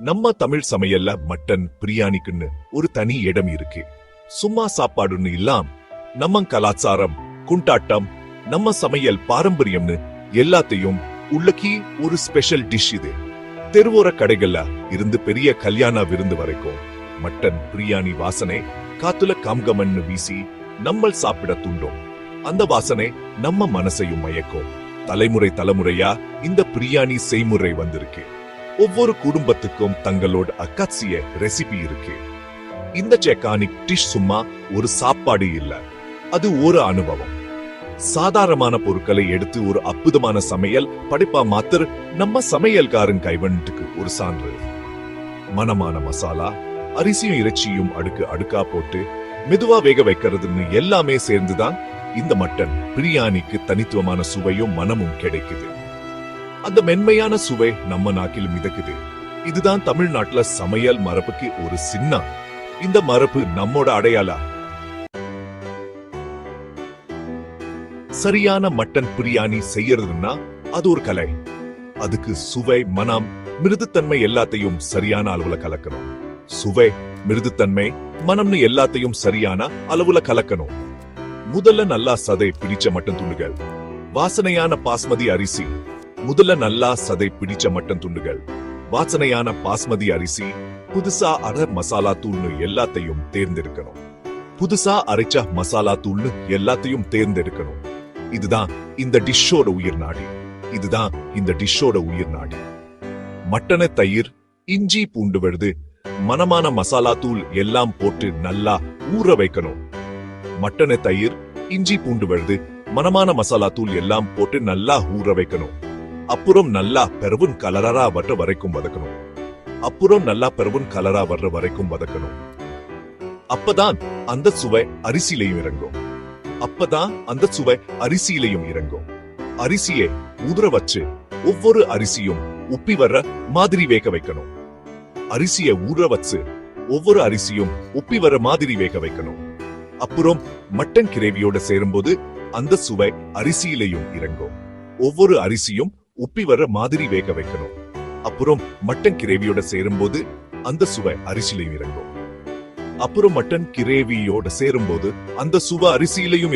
நம்ம தமிழ் சமையல்ல மட்டன் பிரியாணிக்குன்னு ஒரு தனி இடம் இருக்கு. சும்மா சாப்பாடுன்னு இல்லாம் நம்ம கலாச்சாரம், குண்டாட்டம், நம்ம சமையல் பாரம்பரியம்னு எல்லாத்தையும் உள்ளக்கி ஒரு ஸ்பெஷல் டிஷ் இது. தெருவோர கடைகள்ல இருந்து பெரிய கல்யாண விருந்து வரைக்கும் மட்டன் பிரியாணி வாசனை காத்துல கம்கமன்னு வீசி நம்ம சாப்பிட தூண்டும். அந்த வாசனை நம்ம மனசையும் மயக்கும். தலைமுறை தலைமுறையா இந்த பிரியாணி செய்முறை வந்திருக்கு. ஒவ்வொரு குடும்பத்துக்கும் தங்களோட அக்காட்சிய ரெசிபி இருக்கு. இந்த செக்கானிக் டிஷ் சும்மா ஒரு சாப்பாடு இல்ல, அது ஒரு அனுபவம். சாதாரணமான பொருட்களை எடுத்து ஒரு அற்புதமான சமையல் படைப்பா மாத்திர நம்ம சமையல்காரன் கைவண்ணத்துக்கு ஒரு சான்று. மனமான மசாலா, அரிசியும் இறைச்சியும் அடுக்கு அடுக்கா போட்டு மெதுவா வேக வைக்கிறதுன்னு எல்லாமே சேர்ந்துதான் இந்த மட்டன் பிரியாணிக்கு தனித்துவமான சுவையும் மனமும் கிடைக்குது. அந்த மென்மையான சுவை நம்ம நாக்கில் மிதக்குது. இதுதான் தமிழ்நாட்டுல சமையல் மரபுக்கு ஒரு சின்னம். இந்த மரபு நம்மோட அடையாளம். சரியான மட்டன் பிரியாணி செய்யறதுன்னா அது ஒரு கலை. அதுக்கு சுவை, மனம், மிருதுத்தன்மை எல்லாத்தையும் சரியான அளவுல கலக்கணும். சுவை, மிருதுத்தன்மை, மனம்னு எல்லாத்தையும் சரியான அளவுல கலக்கணும். முதல்ல நல்லா சதை பிடிச்ச மட்டன் துண்டுகள், வாசனையான பாஸ்மதி அரிசி. முதல்ல நல்லா சதை பிடிச்ச மட்டன் துண்டுகள், வாசனையான பாஸ்மதி அரிசி, புதுசா அரை மசாலா தூள்னு எல்லாத்தையும் தேர்ந்தெடுக்கணும். புதுசா அரைச்ச மசாலா தூள்னு எல்லாத்தையும் தேர்ந்தெடுக்கணும். இதுதான் இந்த டிஷ்ஷோட உயிர் நாடி. இதுதான் இந்த டிஷ்ஷோட உயிர் நாடி. மட்டனை, தயிர், இஞ்சி, பூண்டு விழுது, மனமான மசாலா தூள் எல்லாம் போட்டு நல்லா ஊற வைக்கணும். மட்டனை, தயிர், இஞ்சி, பூண்டு விழுது, மனமான மசாலா தூள் எல்லாம் போட்டு நல்லா ஊற வைக்கணும். அப்புறம் நல்லா பெருவன் கலரா வர்ற வரைக்கும் வதக்கணும். அப்பதான் அந்த சுவை அரிசியிலையும் இறங்கும். அரிசியை ஊற வச்சு ஒவ்வொரு அரிசியும் உப்பி வர்ற மாதிரி வேக வைக்கணும். அப்புறம் மட்டன் கிரேவியோட சேரும்போது அந்த சுவை அரிசியிலையும் இறங்கும். ஒவ்வொரு அரிசியும் உப்பி வர மாதிரி வேக வைக்கணும். அப்புறம் மட்டன் கிரேவியோட சேரும்போது அந்த சுவை அரிசியிலையும்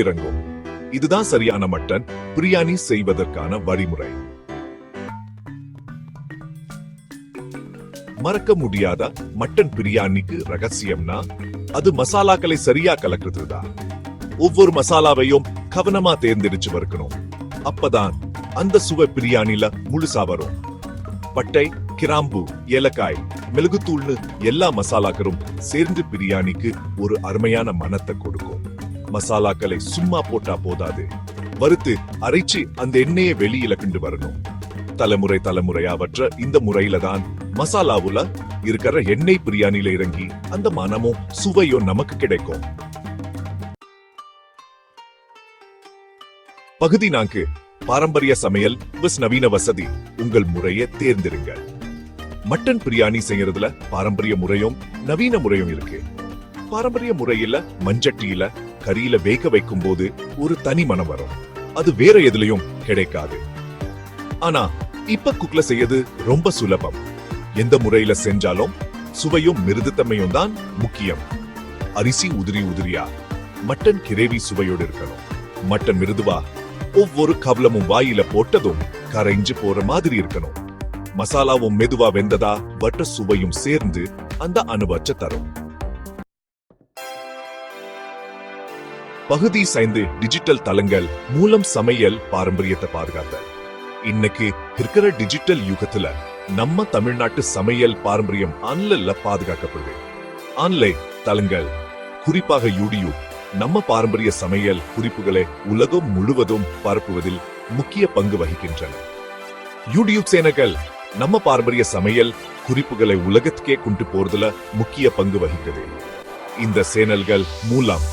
இறங்கும். இதுதான் சரியான மட்டன் பிரியாணி செய்வதற்கான வழிமுறை. மறக்க முடியாத மட்டன் பிரியாணிக்கு ரகசியம்னா அது மசாலாக்களை சரியா கலக்குறதுதான். ஒவ்வொரு மசாலாவையும் கவனமா தேர்ந்தெடுத்து வறுக்கணும். அப்பதான் அந்த சுவை பிரியாணில முழுசா வரும். பட்டை, கிராம்பு, ஏலக்காய், மிளகுத்தூள்னு எல்லா மசாலாக்களும் சேர்ந்து பிரியாணிக்கு ஒரு அருமையான மனத்தை கொடுக்கும். மசாலாக்களை சும்மா போட்டா போதாது, வறுத்து அரைச்சு அந்த எண்ணெயை வெளியில கொண்டு வரணும். தலைமுறையா வற்ற இந்த முறையில தான் மசாலாவுல இருக்கிற எண்ணெய் பிரியாணியில இறங்கி அந்த மனமும் சுவையும் நமக்கு கிடைக்கும். பகுதி 4, பாரம்பரிய சமையல் விஸ் நவீன வசதி. உங்கள் முறையை தேர்ந்தெடுங்க. மட்டன் பிரியாணி செய்யறதுல பாரம்பரிய முறையும் நவீன முறையும் இருக்கு. பாரம்பரிய முறையில மஞ்சட்டியில கறியில வேக வைக்கும் போது ஒரு தனி மனம் வரும். அது வேற எதுலயும் கிடைக்காது. ஆனா இப்ப குக்ல செய்யறது ரொம்ப சுலபம். எந்த முறையில செஞ்சாலும் சுவையும் மிருதுத்தன்மையும் தான் முக்கியம். அரிசி உதிரியா, மட்டன் கிரேவி சுவையோடு இருக்கணும். மட்டன் மிருதுவா, ஒவ்வொரு கவலமும் வாயில போட்டதும் கரைஞ்சு போற மாதிரி இருக்கணும். மசாலாவும் மெதுவா வெந்ததா வட்ட சுவையும் சேர்ந்து அந்த அனுபவத்தை தரும். பகுதி 5, டிஜிட்டல் தளங்கள் மூலம் சமையல் பாரம்பரியத்தை பாதுகாத்த. இன்னைக்கு இருக்கிற டிஜிட்டல் யுகத்துல நம்ம தமிழ்நாட்டு சமையல் பாரம்பரியம் ஆன்லைன்ல பாதுகாக்கப்படுது. ஆன்லைன் தளங்கள், குறிப்பாக யூடியூப், நம்ம பாரம்பரிய சமையல் குறிப்புகளை உலகம் முழுவதும் பரப்புவதில் முக்கிய பங்கு வகிக்கின்றன. யூடியூப் சேனல்கள் நம்ம பாரம்பரிய சமையல் குறிப்புகளை உலகத்துக்கே கொண்டு போறதுல முக்கிய பங்கு வகிக்குது. இந்த சேனல்கள் மூலம்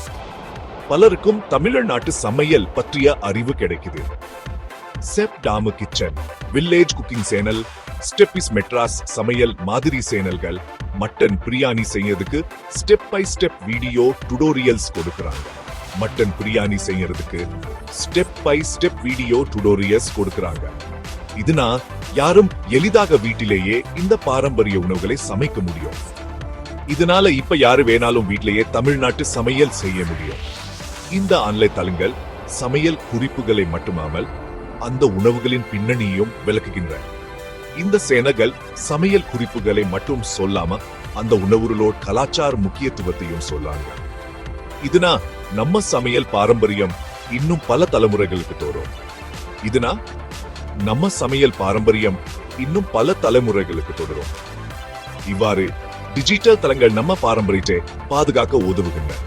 பலருக்கும் தமிழ்நாட்டு சமையல் பற்றிய அறிவு கிடைக்குது. Chef Damu kitchen, village cooking channel, ஸ்டெப்பிஸ் மெட்ராஸ் சமையல் மாதிரி சேனல்கள் மட்டன் பிரியாணி செய்யறதுக்கு step by step video tutorials கொடுக்கறாங்க. மட்டன் பிரியாணி செய்யறதுக்கு step by step video tutorials கொடுக்கறாங்க. இதுனா யாரும் எளிதாக வீட்டிலேயே இந்த பாரம்பரிய உணவுகளை சமைக்க முடியும். இதனால இப்ப யாரு வேணாலும் வீட்டிலேயே தமிழ்நாட்டு சமையல் செய்ய முடியும். இந்த ஆன்லைன் தளங்கள் சமையல் குறிப்புகளை மட்டுமாமல் அந்த உணவுகளின் பின்னணியையும் விளக்குகின்றன. இந்த சேனல்கள் சமையல் குறிப்புகளை மட்டும் சொல்லாம அந்த உணவுகளோட கலாச்சார முக்கியத்துவத்தையும் சொல்லாங்க. இதுனா நம்ம சமையல் பாரம்பரியம் இன்னும் பல தலைமுறைகளுக்கு தோறும். இதுனா நம்ம சமையல் பாரம்பரியம் இன்னும் பல தலைமுறைகளுக்கு தொடரும். இவ்வாறு டிஜிட்டல் தளங்கள் நம்ம பாரம்பரியத்தை பாதுகாக்க உதவுகின்றன.